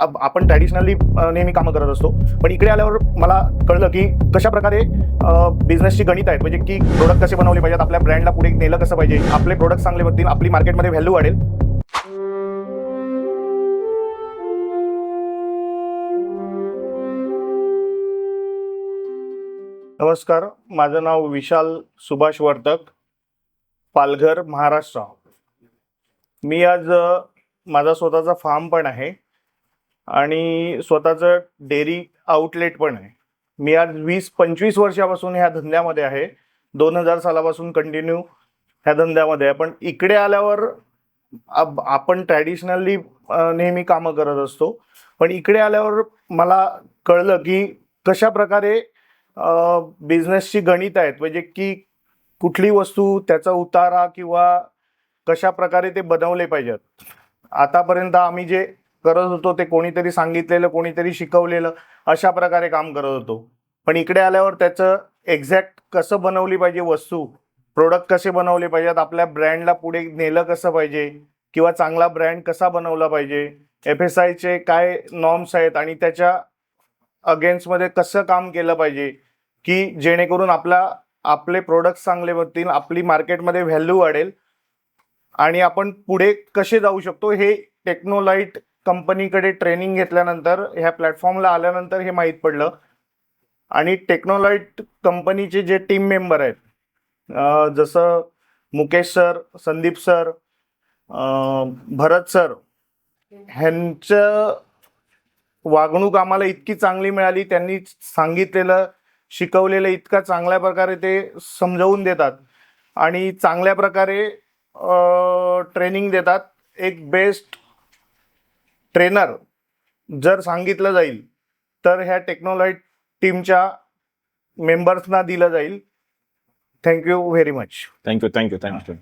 आपण ट्रॅडिशनली नेहमी कामं करत असतो, पण इकडे आल्यावर मला कळलं की कशा प्रकारे बिझनेसची गणित आहेत, म्हणजे की प्रोडक्ट कसे बनवले पाहिजेत, आपल्या ब्रँडला पुढे नेलं कसं पाहिजे, आपले प्रोडक्ट चांगले बनतील, आपली मार्केटमध्ये व्हॅल्यू वाढेल. नमस्कार, माझं नाव विशाल सुभाष वर्तक, पालघर, महाराष्ट्र. मी आज माझा स्वतःचा फार्म पण आहे आणि स्वतःचं डेअरी आउटलेट पण आहे. मी आज 20-25 वर्षापासून ह्या धंद्यामध्ये आहे. 2000 सालापासून कंटिन्यू ह्या धंद्यामध्ये आहे. पण इकडे आल्यावर आपण ट्रॅडिशनली नेहमी कामं करत असतो, पण इकडे आल्यावर मला कळलं की कशा प्रकारे बिझनेसची गणित आहेत, म्हणजे की कुठली वस्तू, त्याचा उतारा किंवा कशा प्रकारे ते बनवले पाहिजेत. आतापर्यंत आम्ही जे करत होतो ते कोणीतरी सांगितलेलं, कोणीतरी शिकवलेलं, अशा प्रकारे काम करत होतो. पण इकडे आल्यावर त्याचं एक्झॅक्ट कसं बनवली पाहिजे वस्तू, प्रोडक्ट कसे बनवले पाहिजेत, आपल्या ब्रँडला पुढे नेलं कसं पाहिजे किंवा चांगला ब्रँड कसा बनवला पाहिजे, FSIचे काय नॉर्म्स आहेत आणि त्याच्या अगेन्स्टमध्ये कसं काम केलं पाहिजे की जेणेकरून आपले प्रोडक्ट चांगले बनतील, आपली मार्केटमध्ये व्हॅल्यू वाढेल आणि आपण पुढे कसे जाऊ शकतो, हे टेक्नोलाइट कंपनीकडे ट्रेनिंग घेतल्यानंतर, ह्या प्लॅटफॉर्मला आल्यानंतर हे माहीत पडलं. आणि टेक्नोलाइट कंपनीचे जे टीम मेंबर आहेत, जसं मुकेश सर, संदीप सर, भरत सर, ह्यांचं वागणूक आम्हाला इतकी चांगली मिळाली. त्यांनी सांगितलेलं, शिकवलेलं इतका चांगल्या प्रकारे ते समजावून देतात आणि चांगल्या प्रकारे ट्रेनिंग देतात. एक बेस्ट ट्रेनर जर सांगितलं जाईल तर ह्या टेक्नोलाइट टीमच्या मेंबर्सना दिलं जाईल. Thank you very much. थँक्यू.